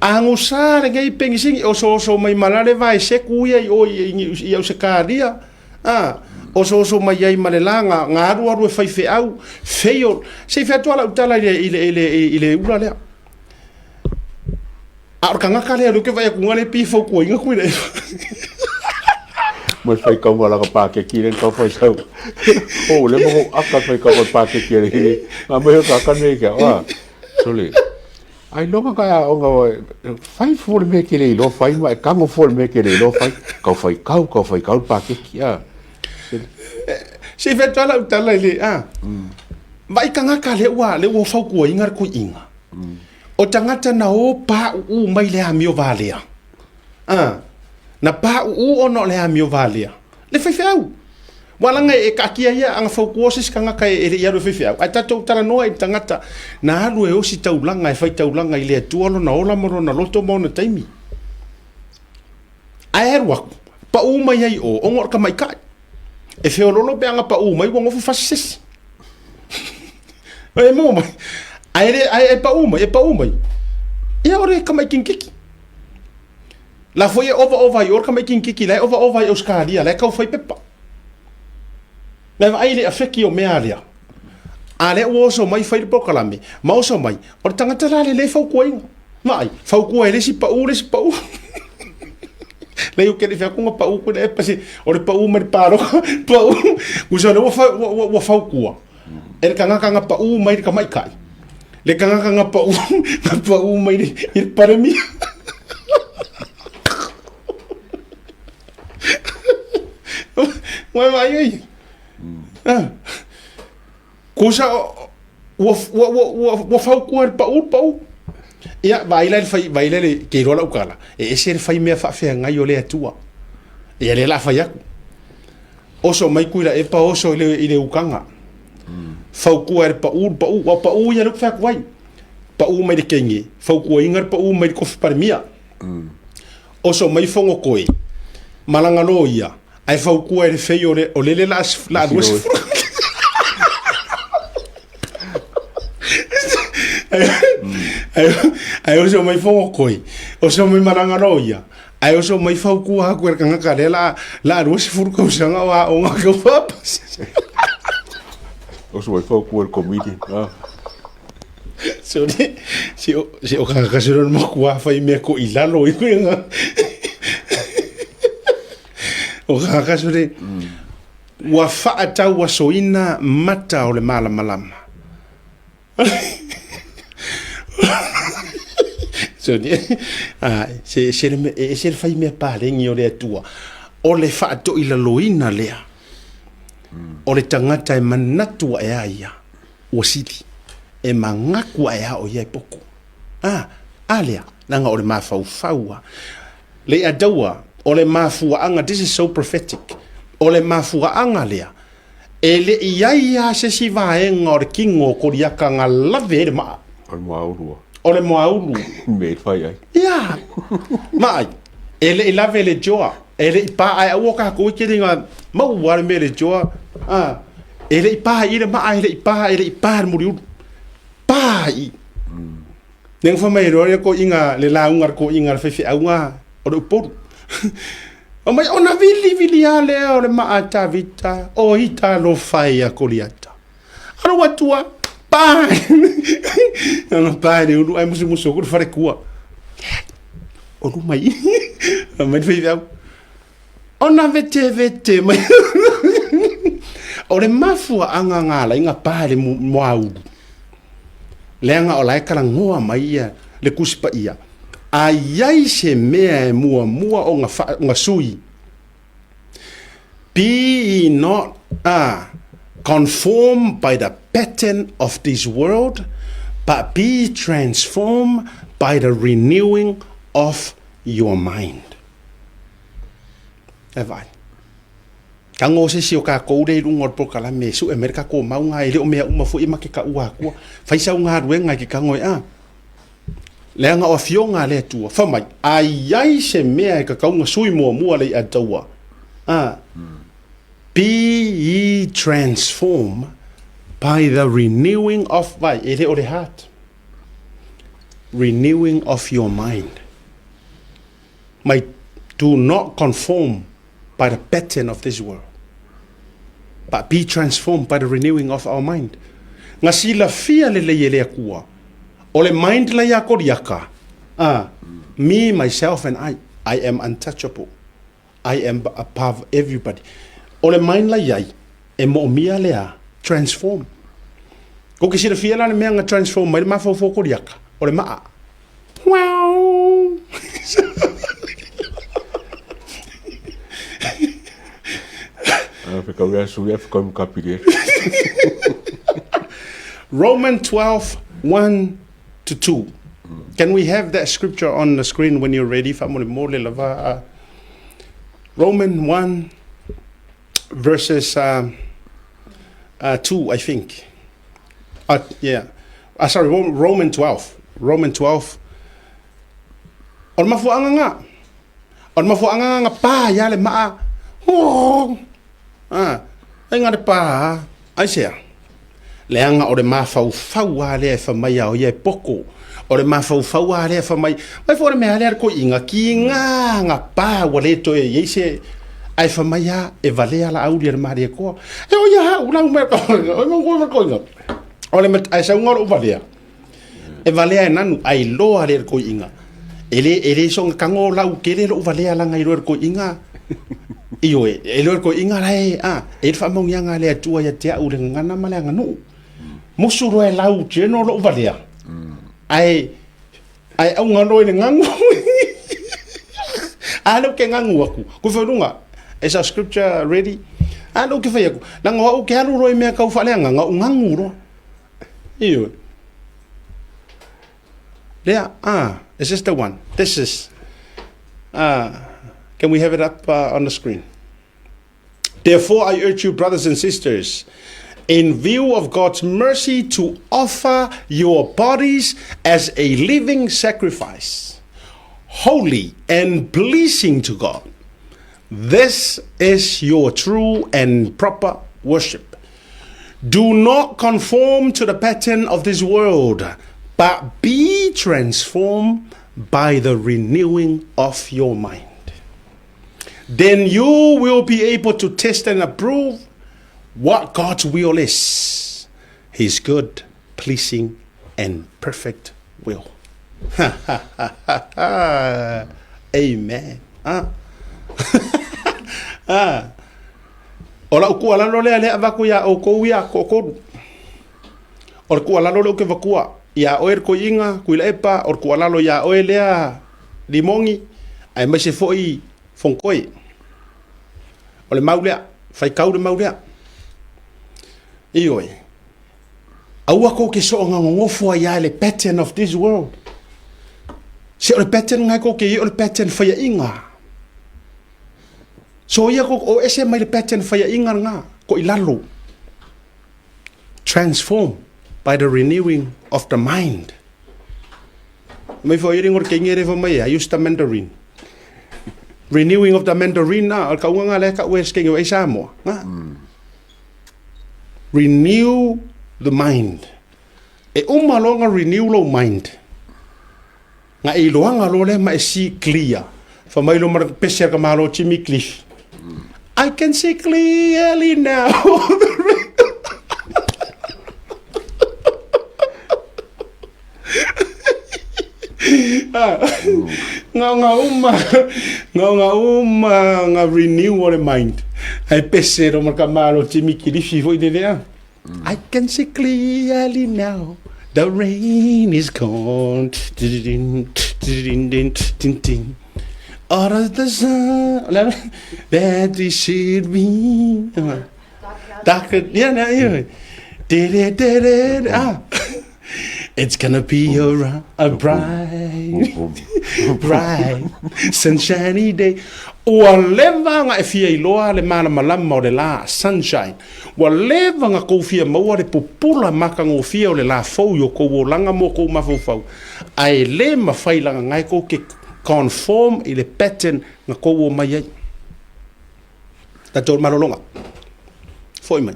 Angusa le ngai pengising oso mai malale vai se kuia i se karia. Oso mai ai malelanga ngaru faifeau feio se fetua la utala ile ula le. Kanga kale lu ke vai ku ngale pi fo ku inga ku le. Mas fai kau wala ka pa ke kire kau fai sau. Le mo aka fai kau pa ke kire hi. Ngamo ka kan me ka. Sole. Ai longa ka onga fai fo me kire lo fai mai kango fo me kire lo fai. Kau fai kau pa ke kia. Se fetua la utala ile vai kanga kale wa le wo fo ku inga ku inga. O tangata na o pa mai le amio valea. Na pa ono le amio valea. Le faifeau. Wala ngai kakia ia anga faukuosis kanga kai ia le faifeau. Ai tatou tara noa i tangata na halu o si taulanga fai taulanga i le tualo na ola moro na loto mo na taimi. Ai waku. Pa mai ai o ngor ka mai kai. E feololo pe anga pa mai wongo fu fasis. Ai mo mai. Ai pa umai. Ia ore ka mai kinkiki. La foi ova yor ka mai kinkiki la ova euskaria la ka foi pepa. Na vai le afeki o mealia. Ale oso mai fai pokalami. Ma oso mai. O tangata la le fau koinga. Mai, fau ko ele si pa u. Le eu que fa com pa u ko e pasi. O le pa u mai paro. Pa u. Uso no wa fau ko. El kanga pa u mai ka mai kai. Le kanga pa u mai ir palemia. Vai. Cosa o Fautua pa u. Ia vai le ke rola ukala. E ser fai me fa fe ngai o Leiataua. Ia le la fai aku. Oso mai kuila e pa oso ile ukanga. Fautua pa u ia luk fa kwai. Pa u mai de kengi. Fautua ingar pa u mai ko palemia. Oso mai fongo koi. Malanga no ia. Ai Fautua e feio o lele la duas. Ai oso mai fongo koi. Oso mai malanga no ia. Ai oso mai Fautua ko kanga kalela la duas furu ko sanga wa o nga ko pap. Oso mai Fautua comedy. Si o kanga sero mo kwa fai me ko ilalo i nga. O kaka sore wa faata wa soina mata o le malama. So se fai me pare ngi o Leiataua. O le faato i la loina lea. O le tangata e manatua e aia. O siti. E mangakua e o ia poko. Alea. Nanga o le mafaua. Leiataua. O le mafuaanga, this is so prophetic. O le mafuaanga lea. E le iaia se si vaenga o le kingo koriaka ngā lave ele maa. O le moaulu. Me fai ai. Ia. Mai. E le lave le joa. E le ipa ai au ka ko kiri ngā mau wale me le joa. E le ipa i le maa, e le ipa le muri ulu. Pai. Neng fa mai roa ko inga le laungar ko inga le fefe aunga o le uporu. O mai ona vili ale o le maata vita o hita lo fai a koliata. Aro watua pai. Ana pai de ulu ai musu ko fare kua. O lu mai. Mai fai vau. Ona vete mai. O le mafua anga ngala inga pai le moau. Leanga o lai kala ngoa mai le kuspa ia. Ai se mea e mua o nga sui. Be ye not conformed by the pattern of this world, but be transformed by the renewing of your mind. E vai. Ka ngō se o ka koude rungo pokala me su Amerika ko maunga ele o mea fu i make ka ua kua. Faisa unga ruenga ki ka ngoi Leanga o fionga Leiataua. Whamai, ai se mea e ka kaunga sui mua Leiataua. Be ye transformed by the renewing of vai, ele o le heart. renewing of your mind. Do not conform by the pattern of this world, but be transformed by the renewing of our mind. Nga sila fia le le kua. O le mind la ya koriaka. Me, myself, and I am untouchable. I am above everybody. O le mind la yai, e mo mia lea, transform. Ko ke sila fia la mea nga transform, mai le mafau koriaka. O le maa. Wow! Romans 12, 1 to 2. Can we have that scripture on the screen when you're ready? Romans 1, verses 2, I think. Sorry, Romans 12. Romans 12. On mafuanga nga. On mafuanga nga pa yale maa. Ai ngā te pā, ai sea. Leanga o re mafau a lea whamai au ia poko. O re mafau a lea whamai. Mai fōre mea lea ko inga ki ngā pā wa le toe yeise. Ai whamai a e valea la auri ar maria koa. E o ia hau lau mea koinga. O le ai sa ngoro o valea. E valea e nanu ai loa lea ko inga. Ele so kango lau kele lo valea la ngai ro ko inga. Iyo e lo ko inga lai e fa mo nga le tua ya te au ngana male nganu musuro e lau cheno lo valia ai au ngano le ngangu alo ke ngangu aku ku fonunga esa scripture ready alo ke fa yaku la ngo ke alu ro me ka fa le ngangu ro iyo there is this the one this is can we have it up on the screen? Therefore, I urge you, brothers and sisters, in view of God's mercy, to offer your bodies as a living sacrifice, holy and pleasing to God. This is your true and proper worship. Do not conform to the pattern of this world, but be transformed by the renewing of your mind. Then you will be able to test and approve what God's will is, His good, pleasing, and perfect will. Amen. Ola ukua lalo le avaku ya oko ya koko. Or kua lalo le ke vakua ya oer ko inga kuila epa or kua lalo ya oelea limongi ai mase foi fonkoi. Ole maulea, fai kaure maulea. Ioi. Aua ko ke so nga ngofo ya le pattern of this world. Se ole pattern ngai ko ke ole pattern fai inga. So ia ko o ese mai le pattern fai inga nga ko ilalo. Transform by the renewing of the mind. Mai fo iring or ke ngere fo mai I use the Mandarin. Renewing of the Mandarin al ka unga le ka wes ke ngai samo renew the mind e longa renew lo mind nga e loanga lo le ma si clear fa mai lo mar pesher ka malo Jimmy Cliff I can see clearly now. nga renew the mind. Ai pesero marka malo Jimmy Kilifi foi de there. I can see clearly now. The rain is gone. Out of the sun that it should be. It's gonna be a bright, sunshiny day. Whatever nga fia iloa le mana malama o le la sunshine. Whatever nga kou fia maua le pupula maka ngō fia o le la fau yo kou o langa mo kou mafau. Ai le mawhai langa ngai kou ke conform i le pattern nga kou o mai ai. Ta tōr marolonga. Foi mai.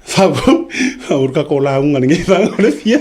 Fau, urka ko la unga ngi fang o le fia.